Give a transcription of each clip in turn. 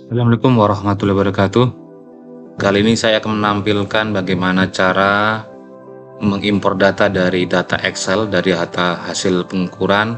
Assalamualaikum warahmatullahi wabarakatuh. Kali ini saya akan menampilkan bagaimana cara mengimpor data dari data Excel dari data hasil pengukuran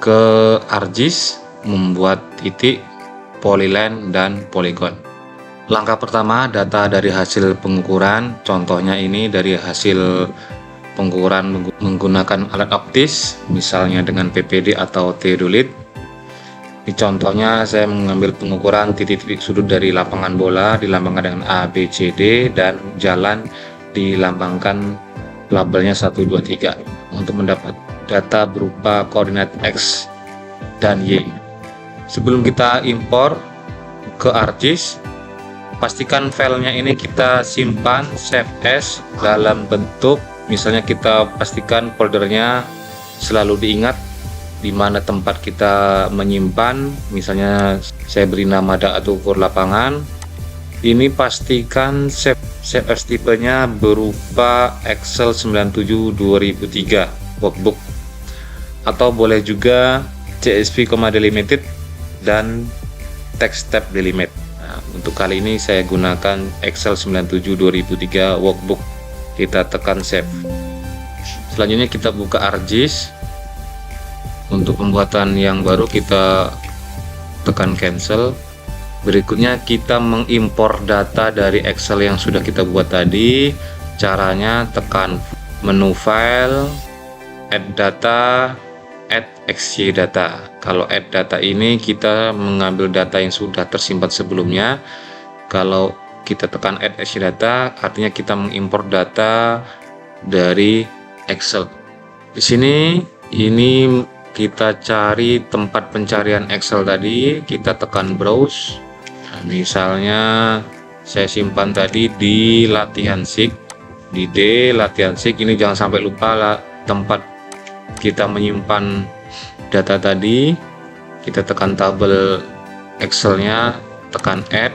ke ArcGIS, membuat titik, polyline, dan polygon. Langkah pertama, data dari hasil pengukuran, contohnya ini dari hasil pengukuran menggunakan alat optis, misalnya dengan PPD atau theodolit. Di contohnya saya mengambil pengukuran titik-titik sudut dari lapangan bola dilambangkan dengan A, B, C, D, dan jalan dilambangkan labelnya 1, 2, 3 untuk mendapat data berupa koordinat X dan Y. Sebelum kita impor ke ArcGIS, pastikan filenya ini kita simpan save as dalam bentuk, misalnya kita pastikan foldernya selalu diingat di mana tempat kita menyimpan. Misalnya saya beri nama data ukur lapangan. Ini pastikan save as tipenya berupa Excel 97 2003 workbook, atau boleh juga CSV, delimited dan text tab delimit. Nah, untuk kali ini saya gunakan Excel 97 2003 workbook. Kita tekan save. Selanjutnya kita buka ArcGIS. Untuk pembuatan yang baru kita tekan cancel. Berikutnya kita mengimpor data dari Excel yang sudah kita buat tadi. Caranya tekan menu file, add data, add XY data. Kalau add data ini kita mengambil data yang sudah tersimpan sebelumnya. Kalau kita tekan add XY data artinya kita mengimpor data dari Excel. Di sini ini kita cari tempat pencarian Excel tadi, kita tekan browse. Nah, misalnya saya simpan tadi di latihan SIG, di D latihan SIG. Ini jangan sampai lupa lah tempat kita menyimpan data tadi. Kita tekan tabel Excelnya, tekan add,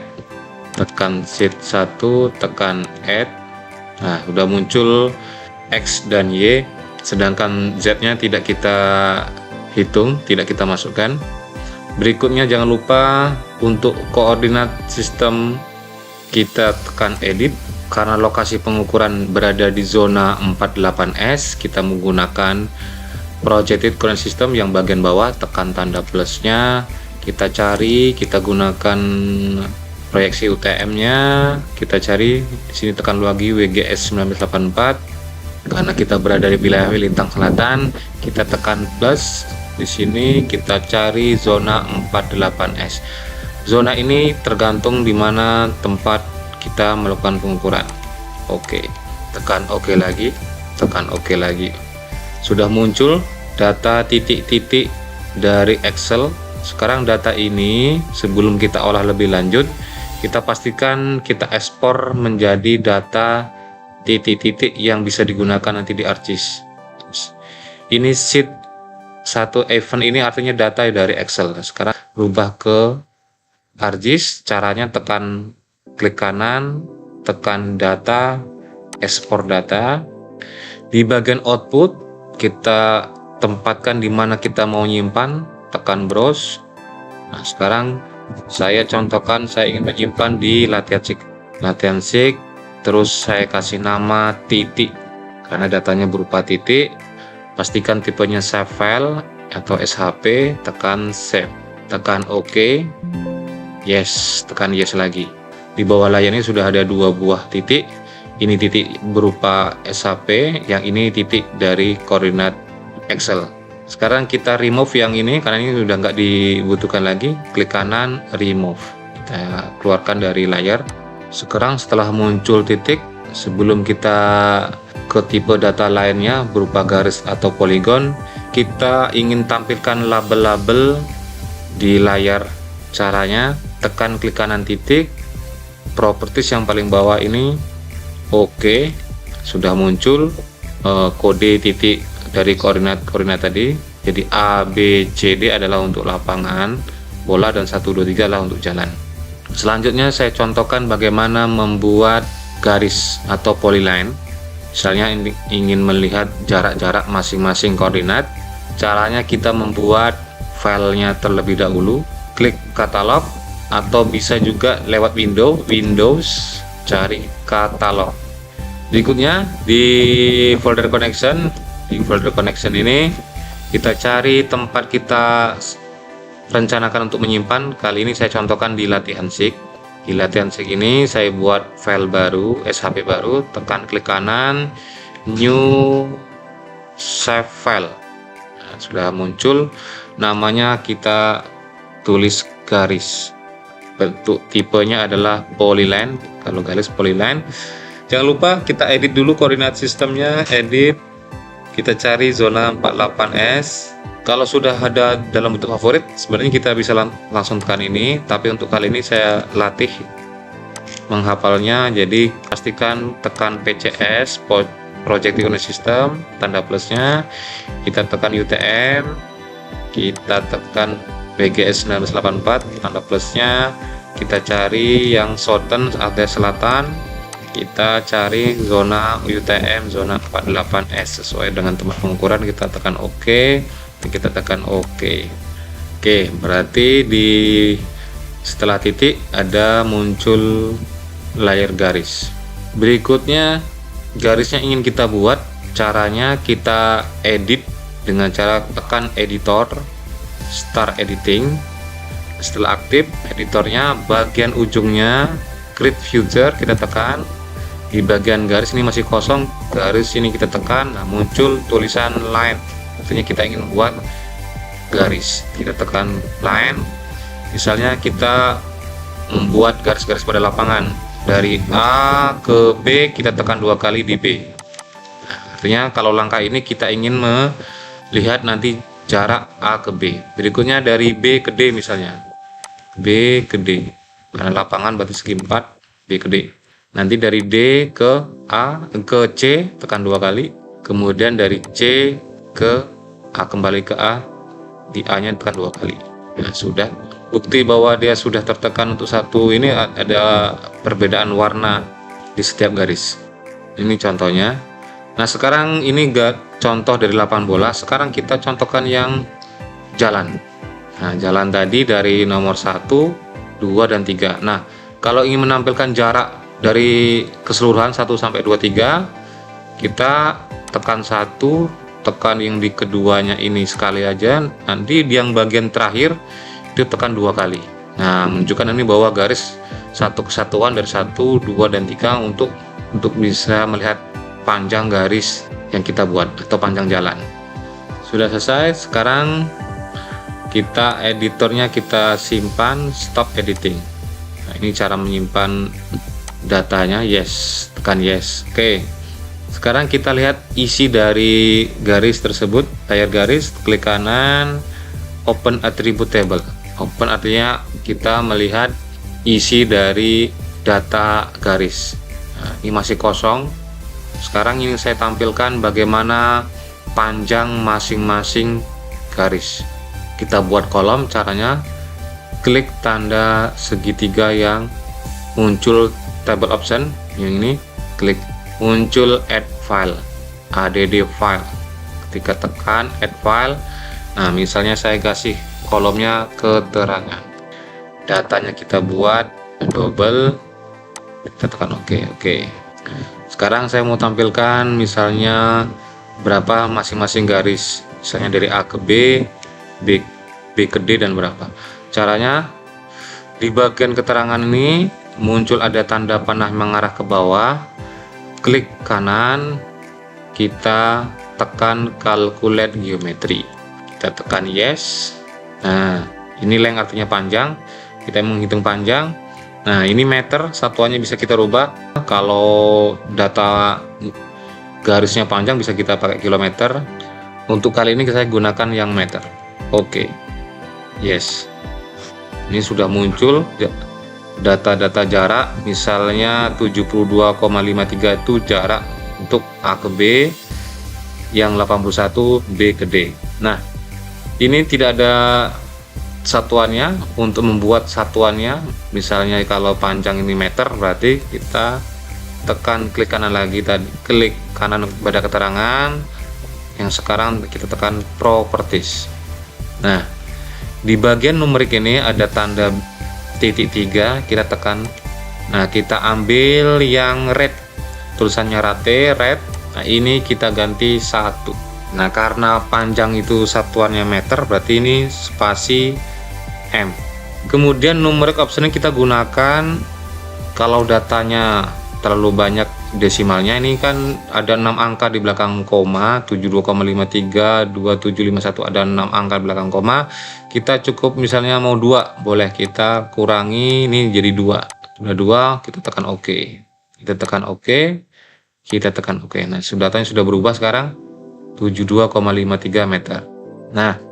tekan sheet 1, tekan add. Nah, sudah muncul X dan Y, sedangkan Z-nya tidak kita hitung, tidak kita masukkan. Berikutnya jangan lupa untuk koordinat sistem kita tekan edit. Karena lokasi pengukuran berada di zona 48S, kita menggunakan projected coordinate system yang bagian bawah, tekan tanda plusnya, kita cari, kita gunakan proyeksi UTM-nya, kita cari di sini, tekan lagi WGS 1984. Karena kita berada di wilayah lintang selatan, kita tekan plus. Di sini kita cari zona 48S. Zona ini tergantung di mana tempat kita melakukan pengukuran. Oke, tekan OK lagi, tekan OK lagi. Sudah muncul data titik-titik dari Excel. Sekarang data ini sebelum kita olah lebih lanjut, kita pastikan kita ekspor menjadi data titik-titik yang bisa digunakan nanti di ArcGIS. Ini sheet 1 event, ini artinya data dari Excel. Sekarang rubah ke ArcGIS. Caranya tekan klik kanan, tekan data, ekspor data. Di bagian output kita tempatkan di mana kita mau nyimpan, tekan browse. Nah, sekarang saya contohkan saya ingin menyimpan di latihan SIG. Terus saya kasih nama titik karena datanya berupa titik. Pastikan tipenya save file atau SHP, tekan save, tekan OK, yes, tekan yes lagi. Di bawah layar ini sudah ada 2 buah titik. Ini titik berupa SHP, yang ini titik dari koordinat Excel. Sekarang kita remove yang ini karena ini sudah nggak dibutuhkan lagi. Klik kanan, remove. Kita keluarkan dari layar. Sekarang setelah muncul titik, sebelum kita ke tipe data lainnya berupa garis atau poligon, kita ingin tampilkan label-label di layar. Caranya tekan klik kanan titik, properties yang paling bawah ini, oke, sudah muncul kode titik dari koordinat tadi. Jadi A, B, C, D adalah untuk lapangan bola dan 1, 2, 3 adalah untuk jalan. Selanjutnya saya contohkan bagaimana membuat garis atau polyline. Misalnya ingin melihat jarak-jarak masing-masing koordinat. Caranya kita membuat filenya terlebih dahulu. Klik katalog, atau bisa juga lewat Windows, cari katalog. Berikutnya di folder connection, ini kita cari tempat kita rencanakan untuk menyimpan. Kali ini saya contohkan di latihan SIG. Di latihan SIG ini saya buat file baru, SHP baru, tekan klik kanan, new save file. Nah, sudah muncul, namanya kita tulis garis. Bentuk tipenya adalah polyline, kalau garis polyline. Jangan lupa kita edit dulu koordinat sistemnya, edit. Kita cari zona 48S. Kalau sudah ada dalam bentuk favorit, sebenarnya kita bisa langsung tekan ini, tapi untuk kali ini saya latih menghafalnya, jadi pastikan tekan PCS, Project Unit System, tanda plusnya, kita tekan UTM, kita tekan BGS 1984, tanda plusnya, kita cari yang Southern atau selatan, kita cari zona UTM zona 48S sesuai dengan tempat pengukuran, kita tekan OK, kita tekan OK. Oke, berarti di setelah titik ada muncul layar garis. Berikutnya garisnya ingin kita buat, caranya kita edit dengan cara tekan editor, start editing. Setelah aktif editornya, bagian ujungnya create future kita tekan. Di bagian garis ini masih kosong, garis ini kita tekan, nah muncul tulisan line, artinya kita ingin buat garis. Kita tekan line, misalnya kita membuat garis-garis pada lapangan dari A ke B, kita tekan 2 kali di B. Nah, artinya kalau langkah ini kita ingin melihat nanti jarak A ke B. Berikutnya dari B ke D, misalnya B ke D, karena lapangan berarti segi 4, B ke D. Nanti dari D ke A ke C tekan 2 kali, kemudian dari C ke A kembali ke A, di A nya tekan 2 kali. Nah, sudah bukti bahwa dia sudah tertekan untuk satu. Ini ada perbedaan warna di setiap garis. Ini contohnya. Nah, sekarang ini contoh dari lapangan bola. Sekarang kita contohkan yang jalan. Nah, jalan tadi dari nomor 1, 2, dan 3. Nah, kalau ingin menampilkan jarak dari keseluruhan 1 sampai 2, 3, kita tekan 1, tekan yang di keduanya ini sekali aja, nanti yang bagian terakhir itu tekan 2 kali. Nah, menunjukkan ini bahwa garis satu kesatuan dari 1, 2, dan 3 untuk bisa melihat panjang garis yang kita buat atau panjang jalan. Sudah selesai. Sekarang kita editornya kita simpan, stop editing. Nah, ini cara menyimpan datanya, yes, tekan yes. Oke, sekarang kita lihat isi dari garis tersebut. Layar garis, klik kanan, open attribute table. Open artinya kita melihat isi dari data garis. Nah, ini masih kosong. Sekarang ini saya tampilkan bagaimana panjang masing-masing garis. Kita buat kolom, caranya klik tanda segitiga yang muncul table option, yang ini klik, muncul add file, add file. Ketika tekan add file, nah misalnya saya kasih kolomnya keterangan, datanya kita buat double, kita tekan OK. Sekarang saya mau tampilkan misalnya berapa masing-masing garis, misalnya dari A ke B, B ke D, dan berapa. Caranya di bagian keterangan ini muncul ada tanda panah mengarah ke bawah, klik kanan, kita tekan calculate geometry, kita tekan yes. Nah, ini length artinya panjang, kita menghitung panjang. Nah, ini meter, satuannya bisa kita rubah. Kalau data garisnya panjang bisa kita pakai kilometer. Untuk kali ini saya gunakan yang meter. Oke, yes. Ini sudah muncul data-data jarak, misalnya 72,53 itu jarak untuk A ke B, yang 81 B ke D. Nah, ini tidak ada satuannya. Untuk membuat satuannya, misalnya kalau panjang ini meter, berarti kita tekan klik kanan lagi, tadi klik kanan pada keterangan, yang sekarang kita tekan properties. Nah, di bagian numerik ini ada tanda titik 3, kita tekan. Nah, kita ambil yang red, tulisannya red. Nah, ini kita ganti 1. Nah, karena panjang itu satuannya meter, berarti ini spasi M. Kemudian numeric option kita gunakan kalau datanya terlalu banyak desimalnya. Ini kan ada 6 angka di belakang koma, 72,53, 2751, ada 6 angka di belakang koma. Kita cukup misalnya mau 2, boleh kita kurangi ini jadi 2. Sudah 2, kita tekan OK. Kita tekan OK. Kita tekan OK. Nah, datanya sudah berubah sekarang 72,53 meter. Nah,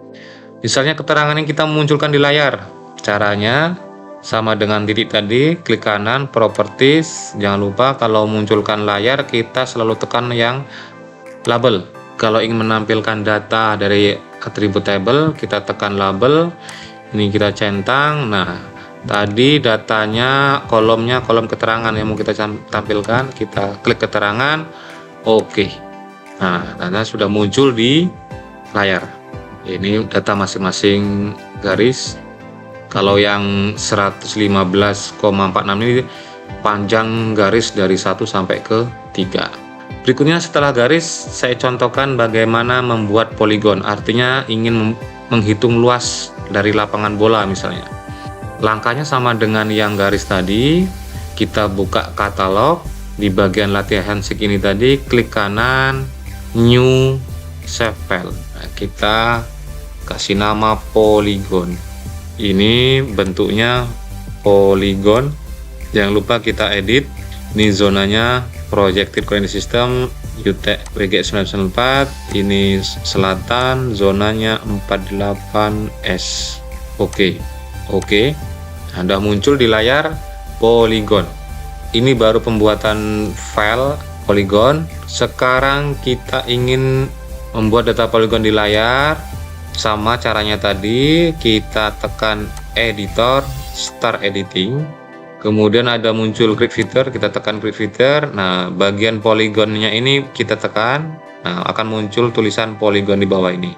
misalnya keterangan yang kita munculkan di layar. Caranya sama dengan titik tadi, klik kanan, properties. Jangan lupa kalau munculkan layar kita selalu tekan yang label. Kalau ingin menampilkan data dari atribut table, kita tekan label. Ini kita centang. Nah, tadi datanya, kolom keterangan yang mau kita tampilkan, kita klik keterangan, oke. Nah, data sudah muncul di layar. Ini data masing-masing garis. Kalau yang 115,46 ini panjang garis dari 1 sampai ke 3. Berikutnya setelah garis, saya contohkan bagaimana membuat poligon. Artinya ingin menghitung luas dari lapangan bola misalnya. Langkahnya sama dengan yang garis tadi. Kita buka katalog. Di bagian latihan segini tadi, klik kanan, new save file. Nah, kita kasih nama poligon. Ini bentuknya poligon. Jangan lupa kita edit. Ini zonanya projected coordinate system UTE WGS 994. Ini selatan, zonanya 48S. Oke. Anda muncul di layar poligon. Ini baru pembuatan file poligon. Sekarang kita ingin membuat data poligon di layar. Sama caranya tadi, kita tekan editor, start editing. Kemudian ada muncul grid feeder, kita tekan grid feeder. Nah, bagian poligonnya ini kita tekan. Nah, akan muncul tulisan poligon di bawah ini.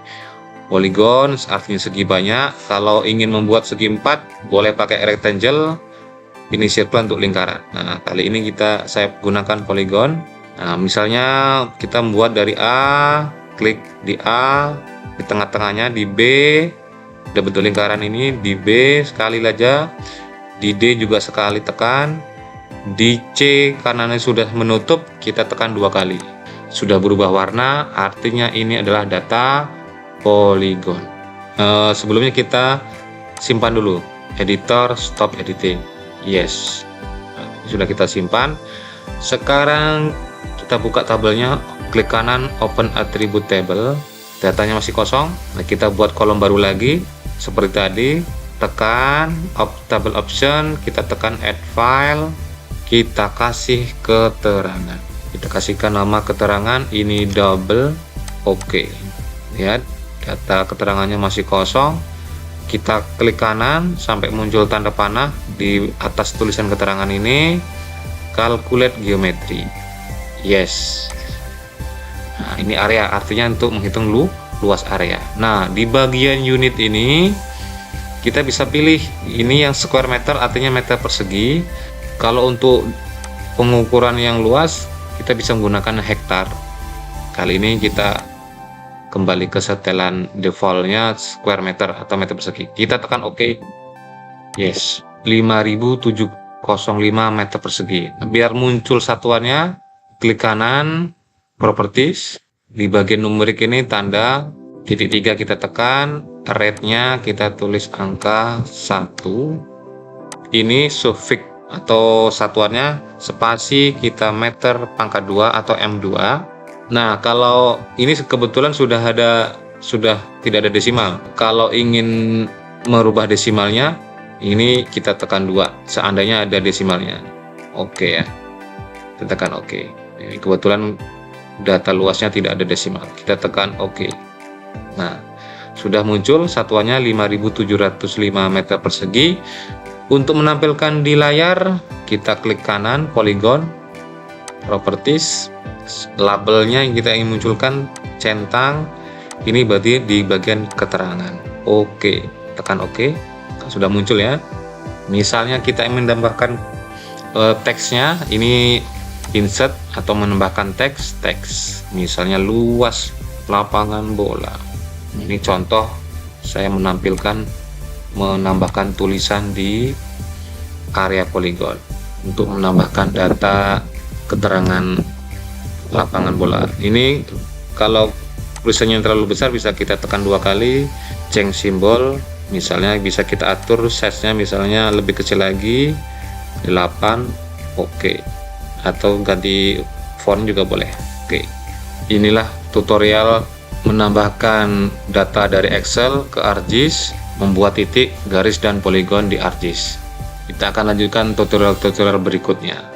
Poligon artinya segi banyak. Kalau ingin membuat segi 4, boleh pakai rectangle. Ini circle untuk lingkaran. Nah, kali ini saya gunakan poligon. Nah, misalnya kita membuat dari A, klik di A, di tengah-tengahnya di B, ada bentuk lingkaran ini, di B sekali aja, di D juga sekali tekan, di C kanannya sudah menutup, kita tekan 2 kali. Sudah berubah warna, artinya ini adalah data poligon. Sebelumnya kita simpan dulu, editor, stop editing. Yes, sudah kita simpan. Sekarang kita buka tabelnya, klik kanan, open attribute table. Datanya masih kosong. Nah, kita buat kolom baru lagi seperti tadi. Tekan table option, kita tekan add file, kita kasih keterangan. Kita kasihkan nama keterangan ini double. Oke. Lihat, data keterangannya masih kosong. Kita klik kanan sampai muncul tanda panah di atas tulisan keterangan ini. Calculate geometry. Yes. Nah, ini area, artinya untuk menghitung luas area. Nah, di bagian unit ini kita bisa pilih ini yang square meter, artinya meter persegi. Kalau untuk pengukuran yang luas, kita bisa menggunakan hektar. Kali ini kita kembali ke setelan defaultnya square meter atau meter persegi. Kita tekan OK. Yes, 5705 meter persegi. Biar muncul satuannya, klik kanan, properties. Di bagian numerik ini tanda titik 3 kita tekan, rate-nya kita tulis angka 1. Ini suffix atau satuannya spasi, kita meter pangkat 2 atau M2. Nah, kalau ini kebetulan sudah tidak ada desimal. Kalau ingin merubah desimalnya, ini kita tekan 2 seandainya ada desimalnya. Oke ya. Kita tekan OK. Ini kebetulan data luasnya tidak ada desimal, kita tekan OK. Nah, sudah muncul satuannya 5705 meter persegi. Untuk menampilkan di layar, kita klik kanan poligon, properties, labelnya yang kita ingin munculkan, centang. Ini berarti di bagian keterangan. Oke, tekan OK. Sudah muncul ya. Misalnya kita ingin menambahkan teksnya, ini insert atau menambahkan teks, misalnya luas lapangan bola. Ini contoh saya menambahkan tulisan di area poligon untuk menambahkan data keterangan lapangan bola. Ini kalau tulisannya terlalu besar bisa kita tekan 2 kali, change simbol, misalnya bisa kita atur size-nya, misalnya lebih kecil lagi 8, oke, atau ganti font juga boleh. Oke, inilah tutorial menambahkan data dari Excel ke ArcGIS, membuat titik, garis, dan poligon di ArcGIS. Kita akan lanjutkan tutorial-tutorial berikutnya.